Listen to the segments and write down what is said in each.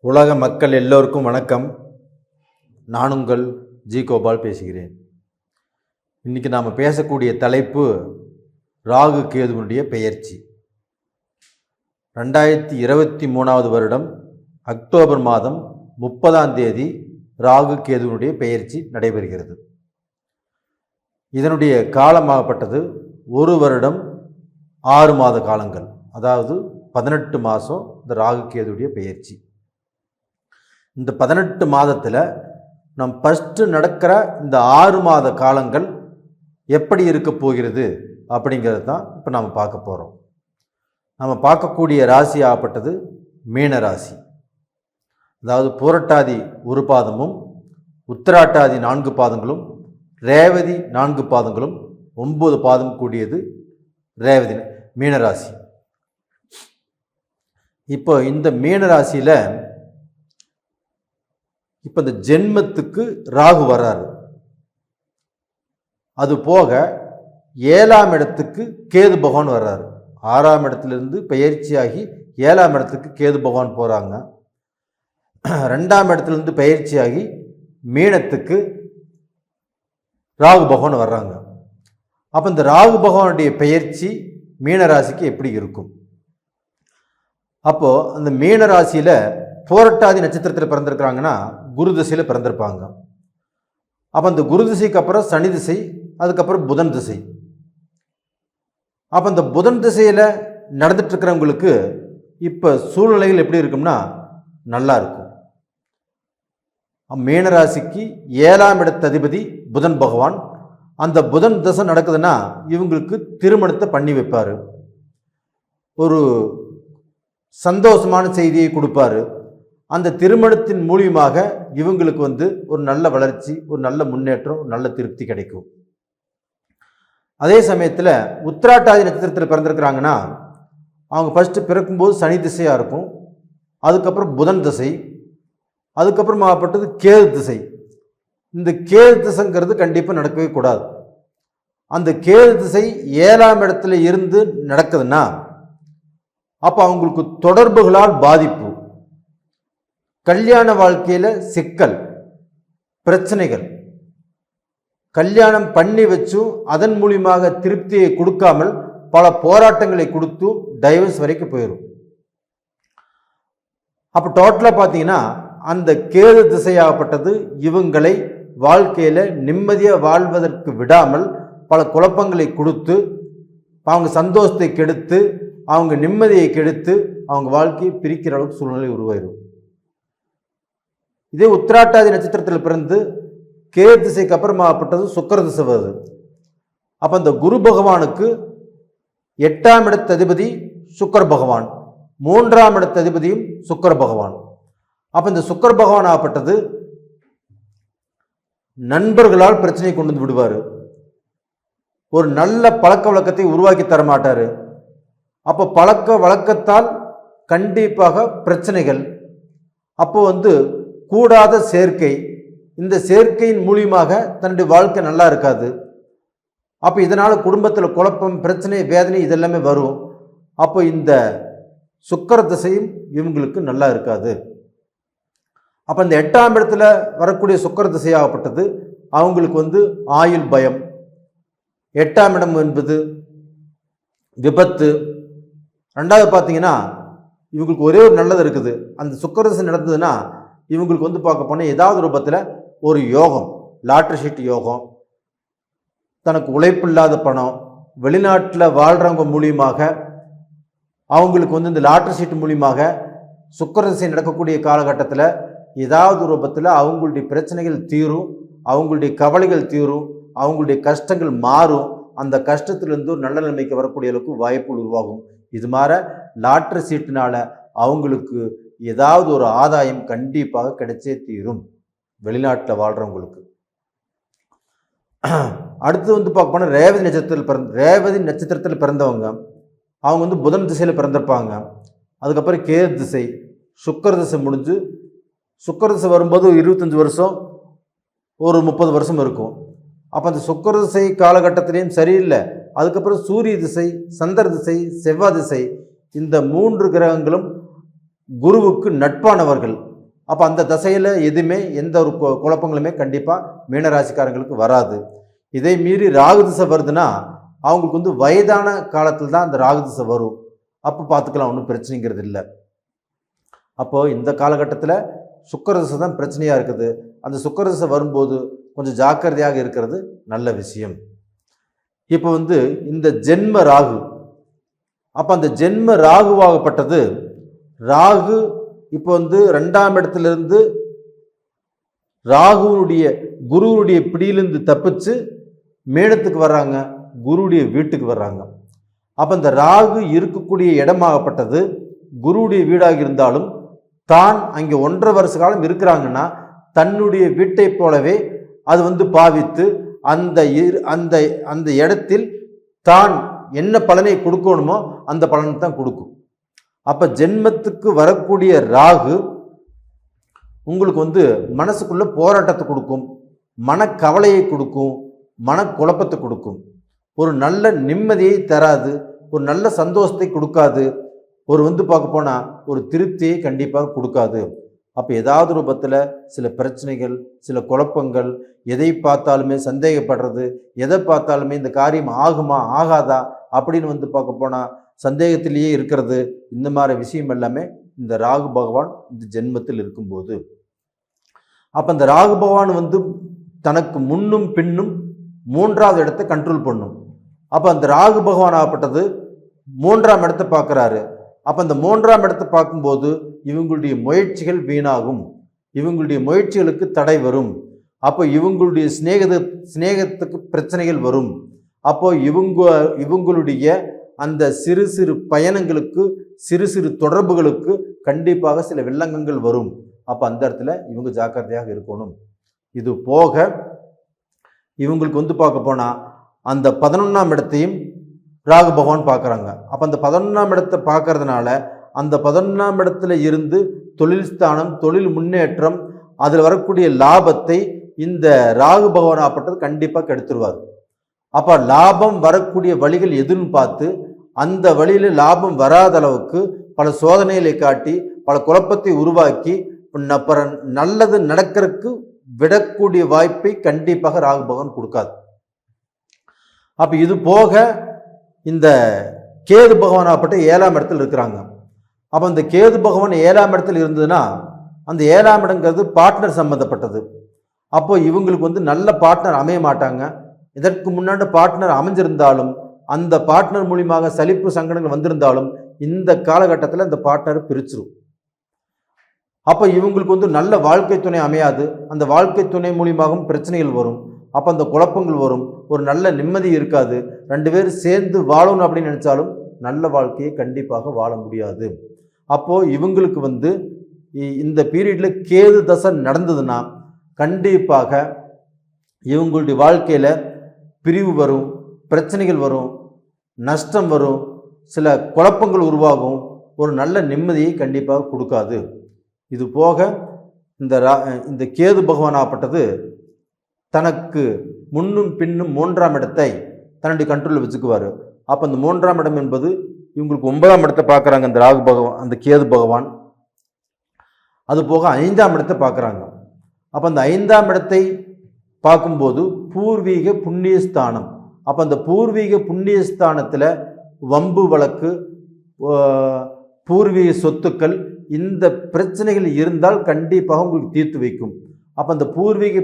உலக மக்கள் எல்லோருக்கும் வணக்கம். நான் உங்கள் ஜி கோபால் பேசுகிறேன். இன்றைக்கி நாம் பேசக்கூடிய தலைப்பு ராகு கேதுவனுடைய பெயர்ச்சி. 2023 வருடம் அக்டோபர் மாதம் 30 ராகு கேதுவனுடைய பெயர்ச்சி நடைபெறுகிறது. இதனுடைய காலமாகப்பட்டது 1 வருடம் 6 மாத காலங்கள், அதாவது 18 மாதம் இந்த ராகு கேதுவுடைய பெயர்ச்சி. இந்த 18 மாதத்தில் நம் ஃபஸ்ட்டு நடக்கிற இந்த 6 மாத காலங்கள் எப்படி இருக்க போகிறது அப்படிங்கிறது தான் இப்போ நாம் பார்க்க போகிறோம். நம்ம பார்க்கக்கூடிய ராசி ஆகப்பட்டது மீன ராசி. அதாவது புரட்டாதி 1 பாதமும், உத்திராட்டாதி 4 பாதங்களும், ரேவதி 4 பாதங்களும், 9 பாதம் கூடியது ரேவதி மீனராசி. இப்போ இந்த மீனராசியில் இப்போ இந்த ஜென்மத்துக்கு ராகு வர்றாரு. அது போக 7ஆம் இடத்துக்கு கேது பகவான் வர்றாரு. 6ஆம் இடத்துலேருந்து பயிற்சியாகி 7ஆம் இடத்துக்கு கேது பகவான் போகிறாங்க. 2ஆம் இடத்துலேருந்து பயிற்சியாகி மீனத்துக்கு ராகு பகவான் வர்றாங்க. அப்போ இந்த ராகு பகவானுடைய பெயர்ச்சி மீனராசிக்கு எப்படி இருக்கும்? அப்போது அந்த மீனராசியில் புரட்டாதி நட்சத்திரத்தில் பிறந்திருக்கிறாங்கன்னா குரு திசையில் பிறந்திருப்பாங்க. அப்போ அந்த குரு திசைக்கு அப்புறம் சனி திசை, அதுக்கப்புறம் புதன் திசை. அப்போ அந்த புதன் திசையில் நடந்துட்டுருக்கிறவங்களுக்கு இப்போ சூழ்நிலைகள் எப்படி இருக்கும்னா நல்லா இருக்கும். மீனராசிக்கு 7ஆம் இடத்து அதிபதி புதன் பகவான். அந்த புதன் திசை நடக்குதுன்னா இவங்களுக்கு திருமணத்தை பண்ணி வைப்பார். ஒரு சந்தோஷமான செய்தியை கொடுப்பாரு. அந்த திருமணத்தின் மூலியமாக இவங்களுக்கு ஒரு நல்ல வளர்ச்சி, ஒரு நல்ல முன்னேற்றம், ஒரு நல்ல திருப்தி கிடைக்கும். அதே சமயத்தில் உத்திராட்டாதி நட்சத்திரத்தில் பிறந்திருக்கிறாங்கன்னா அவங்க ஃபஸ்ட்டு பிறக்கும்போது சனி திசையாக இருக்கும். அதுக்கப்புறம் புதன் திசை, அதுக்கப்புறம் ஆகப்பட்டது கேது திசை. இந்த கேது திசைங்கிறது கண்டிப்பாக நடக்கவே கூடாது. அந்த கேது திசை 7ஆம் இடத்துல இருந்து நடக்குதுன்னா அப்போ அவங்களுக்கு தொடர்புகளால் பாதிப்பு, கல்யாண வாழ்க்கையில் சிக்கல், பிரச்சனைகள், கல்யாணம் பண்ணி வச்சும் அதன் மூலியமாக திருப்தியை கொடுக்காமல் பல போராட்டங்களை கொடுத்து டைவர்ஸ் வரைக்கும் போயிடும். அப்போ டோட்டலாக பார்த்தீங்கன்னா அந்த கேது திசையாகப்பட்டது இவங்களை வாழ்க்கையில் நிம்மதியாக வாழ்வதற்கு விடாமல் பல குழப்பங்களை கொடுத்து அவங்க சந்தோஷத்தை கெடுத்து அவங்க நிம்மதியை கெடுத்து அவங்க வாழ்க்கையை பிரிக்கிற அளவுக்கு சூழ்நிலை உருவாயிடும். இதே உத்திராட்டாதி நட்சத்திரத்தில் பிறந்து கேது திசைக்கு அப்புறமாகப்பட்டது சுக்கிர திசை வருது. அப்போ அந்த குரு பகவானுக்கு 8ஆம் இடத்து அதிபதி சுக்கிர பகவான், 3ஆம் இடத்து அதிபதியும் சுக்கிர பகவான். அப்போ இந்த சுக்கிர பகவான் ஆகப்பட்டது நண்பர்களால் பிரச்சனையை கொண்டு வந்து விடுவார். ஒரு நல்ல பழக்க வழக்கத்தை உருவாக்கி தர மாட்டார். அப்போ பழக்க வழக்கத்தால் கண்டிப்பாக பிரச்சனைகள். அப்போ கூடாத சேர்க்கை, இந்த சேர்க்கையின் மூலியமாக தன்னுடைய வாழ்க்கை நல்லா இருக்காது. அப்போ இதனால் குடும்பத்தில் குழப்பம், பிரச்சனை, வேதனை இதெல்லாமே வரும். அப்போ இந்த சுக்கிர திசையும் இவங்களுக்கு நல்லா இருக்காது. அப்போ இந்த 8ஆம் இடத்துல வரக்கூடிய சுக்கிர திசையாகப்பட்டது அவங்களுக்கு ஆயுள் பயம். 8ஆம் இடம் என்பது விபத்து. 2வது பார்த்தீங்கன்னா இவங்களுக்கு ஒரே ஒரு நல்லது இருக்குது. அந்த சுக்கிர திசை நடந்ததுன்னா இவங்களுக்கு பார்க்க போனால் ஏதாவது ரூபத்தில் ஒரு யோகம், லாட்ரி ஷீட் யோகம், தனக்கு உழைப்பில்லாத பணம், வெளிநாட்டில் வாழ்கிறவங்க மூலியமாக அவங்களுக்கு இந்த லாட்ரி ஷீட் மூலியமாக சுக்கிர திசை நடக்கக்கூடிய காலகட்டத்தில் ஏதாவது ரூபத்தில் அவங்களுடைய பிரச்சனைகள் தீரும், அவங்களுடைய கவலைகள் தீரும், அவங்களுடைய கஷ்டங்கள் மாறும். அந்த கஷ்டத்திலிருந்து ஒரு நல்ல நிலைமைக்கு வரக்கூடிய அளவுக்கு வாய்ப்புகள் உருவாகும். இது மாதிரி லாட்ரி சீட்டுனால அவங்களுக்கு ஏதாவது ஒரு ஆதாயம் கண்டிப்பாக கிடைச்சே தீரும் வெளிநாட்டில் வாழ்கிறவங்களுக்கு. அடுத்து பார்க்க போனால் ரேவதி நட்சத்திரத்தில் பிறந்தவங்க அவங்க புதன் திசையில் பிறந்திருப்பாங்க. அதுக்கப்புறம் கேது திசை, சுக்கிர திசை முடிஞ்சு சுக்கிர திசை வரும்போது 25 வருஷம், ஒரு 30 வருஷம் இருக்கும். அப்போ அந்த சுக்கிர திசை காலகட்டத்திலையும் சரியில்லை. அதுக்கப்புறம் சூரிய திசை, சந்திர திசை, செவ்வாய் திசை, இந்த 3 கிரகங்களும் குருவுக்கு நட்பானவர்கள். அப்போ அந்த தசையில் எதுவுமே எந்த ஒரு குழப்பங்களுமே கண்டிப்பாக மீனராசிக்காரங்களுக்கு வராது. இதை மீறி ராகு திசை வருதுன்னா அவங்களுக்கு வந்து வயதான காலத்தில் தான் அந்த ராகு திசை வரும். அப்போ பார்த்துக்கலாம், ஒன்றும் பிரச்சனைங்கிறது இல்லை. அப்போது இந்த காலகட்டத்தில் சுக்கிர திசை தான் பிரச்சனையாக இருக்குது. அந்த சுக்கிர திசை வரும்போது கொஞ்சம் ஜாக்கிரதையாக இருக்கிறது நல்ல விஷயம். இப்போ வந்து இந்த ஜென்ம ராகு, அப்போ அந்த ஜென்ம ராகுவாகப்பட்டது, ராகு இப்போ வந்து 2ஆம் இடத்துலேருந்து ராகுனுடைய குருவுடைய பிடியிலிருந்து தப்பிச்சு மேடத்துக்கு வர்றாங்க, குருவுடைய வீட்டுக்கு வர்றாங்க. அப்போ இந்த ராகு இருக்கக்கூடிய இடமாகப்பட்டது குருவுடைய வீடாக இருந்தாலும் தான் அங்கே 1.5 வருஷ காலம் இருக்கிறாங்கன்னா தன்னுடைய வீட்டை போலவே அது வந்து பாவித்து அந்த அந்த அந்த இடத்தில் தான் என்ன பலனை கொடுக்கணுமோ அந்த பலனை தான் கொடுக்கும். அப்போ ஜென்மத்துக்கு வரக்கூடிய ராகு உங்களுக்கு வந்து மனசுக்குள்ள போராட்டத்தை கொடுக்கும், மனக்கவலையை கொடுக்கும், மனக்குழப்பத்தை கொடுக்கும். ஒரு நல்ல நிம்மதியை தராது, ஒரு நல்ல சந்தோஷத்தை கொடுக்காது, ஒரு வந்து பார்க்க போனால் ஒரு திருப்தியை கண்டிப்பாக கொடுக்காது. அப்போ ஏதாவது ரூபத்தில் சில பிரச்சனைகள், சில குழப்பங்கள், எதை பார்த்தாலுமே சந்தேகப்படுறது, எதை பார்த்தாலுமே இந்த காரியம் ஆகுமா ஆகாதா அப்படின்னு வந்து பார்க்க போனால் சந்தேகத்திலேயே இருக்கிறது. இந்த மாதிரி விஷயம் எல்லாமே இந்த ராகு பகவான் இந்த ஜென்மத்தில் இருக்கும்போது, அப்போ இந்த ராகு பகவான் வந்து தனக்கு முன்னும் பின்னும் 3ஆவது இடத்தை கண்ட்ரோல் பண்ணும். அப்போ அந்த ராகு பகவான் ஆகப்பட்டது 3ஆம் இடத்தை பார்க்குறாரு. அப்போ அந்த 3ஆம் இடத்தை பார்க்கும்போது இவங்களுடைய முயற்சிகள் வீணாகும், இவங்களுடைய முயற்சிகளுக்கு தடை வரும். அப்போ இவங்களுடைய சிநேகத்துக்கு பிரச்சனைகள் வரும். அப்போ இவங்களுடைய அந்த சிறு சிறு பயணங்களுக்கு, சிறு சிறு தொடர்புகளுக்கு கண்டிப்பாக சில வில்லங்கங்கள் வரும். அப்போ அந்த இடத்துல இவங்க ஜாக்கிரதையாக இருக்கணும். இது போக இவங்களுக்கு வந்து பார்க்க போனால் அந்த 11ஆம் இடத்தையும் ராகு பகவான் பார்க்குறாங்க. அப்போ அந்த 11ஆம் இடத்தை பார்க்கறதுனால அந்த 11ஆம் இடத்துல இருந்து தொழில் ஸ்தானம், தொழில் முன்னேற்றம், அதில் வரக்கூடிய லாபத்தை இந்த ராகு பகவான் ஆப்பட்டது கண்டிப்பாக கெடுத்துருவார். அப்போ லாபம் வரக்கூடிய வழிகள் எதுன்னு பார்த்து அந்த வழியில் லாபம் வராத அளவுக்கு பல சோதனைகளை காட்டி பல குழப்பத்தை உருவாக்கி அப்புறம் நல்லது நடக்கிறதுக்கு விடக்கூடிய வாய்ப்பை கண்டிப்பாக ராகு பகவான் கொடுக்காது. அப்போ இது போக இந்த கேது பகவான் ஆப்பட்ட 7ஆம் இடத்தில் இருக்கிறாங்க. அப்போ இந்த கேது பகவான் 7ஆம் இடத்தில் இருந்ததுன்னா அந்த 7ஆம் இடங்கிறது பார்ட்னர் சம்மந்தப்பட்டது. அப்போ இவங்களுக்கு வந்து நல்ல பார்ட்னர் அமைய மாட்டாங்க. இதற்கு முன்னாடி பார்ட்னர் அமைஞ்சிருந்தாலும் அந்த பார்ட்னர் மூலியமாக சலிப்பு சங்கடங்கள் வந்திருந்தாலும் இந்த காலகட்டத்தில் அந்த பார்ட்னர் பிரிச்சிரும். அப்போ இவங்களுக்கு வந்து நல்ல வாழ்க்கை துணை அமையாது. அந்த வாழ்க்கை துணை மூலியமாகவும் பிரச்சனைகள் வரும். அப்போ அந்த குழப்பங்கள் வரும், ஒரு நல்ல நிம்மதி இருக்காது. 2 பேர் சேர்ந்து வாழணும் அப்படின்னு நினைச்சாலும் நல்ல வாழ்க்கையை கண்டிப்பாக வாழ முடியாது. அப்போது இவங்களுக்கு வந்து இந்த பீரியடில் கேது தசை நடந்ததுன்னா கண்டிப்பாக இவங்களுடைய வாழ்க்கையில் பிரிவு வரும், பிரச்சனைகள் வரும், நஷ்டம் வரும், சில குழப்பங்கள் உருவாகும், ஒரு நல்ல நிம்மதியை கண்டிப்பாக கொடுக்காது. இது போக இந்த கேது பகவான் ஆப்பட்டது தனக்கு முன்னும் பின்னும் 3ஆம் இடத்தை தன்னுடைய கண்ட்ரோலில் வச்சுக்குவார். அப்போ அந்த 3ஆம் இடம் என்பது இவங்களுக்கு 9ஆம் இடத்தை பார்க்குறாங்க அந்த ராகு பகவான், அந்த கேது பகவான். அது போக 5ஆம் இடத்தை பார்க்குறாங்க. அப்போ அந்த 5ஆம் இடத்தை பார்க்கும்போது பூர்வீக புண்ணியஸ்தானம். அப்போ அந்த பூர்வீக புண்ணியஸ்தானத்தில் வம்பு வழக்கு, பூர்வீக சொத்துக்கள், இந்த பிரச்சனைகள் இருந்தால் கண்டிப்பாக உங்களுக்கு தீர்த்து வைக்கும். அப்போ அந்த பூர்வீக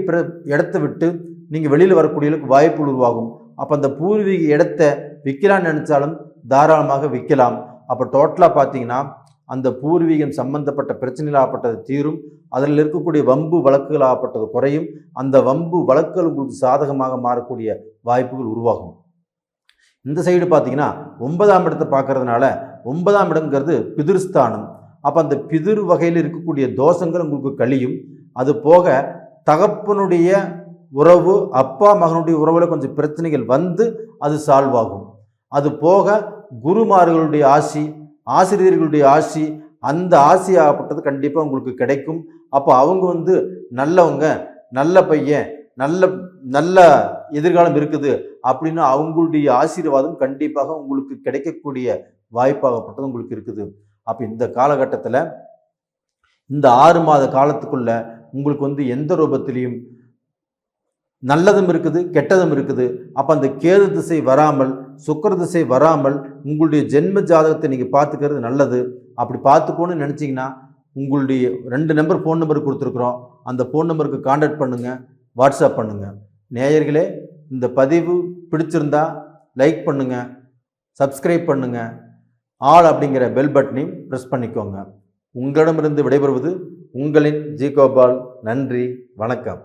இடத்தை விட்டு நீங்கள் வெளியில் வரக்கூடியவர்களுக்கு வாய்ப்பு உருவாகும். அப்போ அந்த பூர்வீக இடத்தை விற்கலான்னு நினச்சாலும் தாராளமாக விற்கலாம். அப்போ டோட்டலாக பார்த்தீங்கன்னா அந்த பூர்வீகம் சம்பந்தப்பட்ட பிரச்சனைகளாகப்பட்டது தீரும், அதில் இருக்கக்கூடிய வம்பு வழக்குகளாகப்பட்டது குறையும், அந்த வம்பு வழக்குகள் உங்களுக்கு சாதகமாக மாறக்கூடிய வாய்ப்புகள் உருவாகும். இந்த சைடு பார்த்தீங்கன்னா 9ஆம் இடத்தை பார்க்கறதுனால 9ஆம் இடங்கிறது பிதிர்ஸ்தானம். அப்போ அந்த பிதிர் வகையில் இருக்கக்கூடிய தோஷங்கள் உங்களுக்கு கழியும். அது போக தகப்பனுடைய உறவு, அப்பா மகனுடைய உறவில் கொஞ்சம் பிரச்சனைகள் வந்து அது சால்வ் ஆகும். அது போக குருமார்களுடைய ஆசி, ஆசிரியர்களுடைய ஆசி, அந்த ஆசி ஆகப்பட்டது கண்டிப்பாக உங்களுக்கு கிடைக்கும். அப்போ அவங்க வந்து நல்லவங்க, நல்ல பையன், நல்ல எதிர்காலம் இருக்குது அப்படின்னு அவங்களுடைய ஆசீர்வாதம் கண்டிப்பாக உங்களுக்கு கிடைக்கக்கூடிய வாய்ப்பாகப்பட்டது உங்களுக்கு இருக்குது. அப்போ இந்த காலகட்டத்தில் இந்த 6 மாத காலத்துக்குள்ள உங்களுக்கு எந்த ரூபத்திலையும் நல்லதும் இருக்குது, கெட்டதும் இருக்குது. அப்போ அந்த கேது திசை வராமல், சுக்கிர திசை வராமல் உங்களுடைய ஜென்ம ஜாதகத்தை நீங்கள் பார்த்துக்கிறது நல்லது. அப்படி பார்த்துக்கணும்னு நினச்சிங்கன்னா உங்களுடைய 2 நம்பர் ஃபோன் நம்பர் கொடுத்துருக்குறோம். அந்த ஃபோன் நம்பருக்கு கான்டாக்ட் பண்ணுங்கள், வாட்ஸ்அப் பண்ணுங்கள். நேயர்களே, இந்த பதிவு பிடிச்சிருந்தா லைக் பண்ணுங்கள், சப்ஸ்கிரைப் பண்ணுங்கள், ஆல் அப்படிங்கிற பெல் பட்டனையும் ப்ரெஸ் பண்ணிக்கோங்க. உங்களிடமிருந்து விடைபெறுவது உங்களின் ஜி கோபால். நன்றி, வணக்கம்.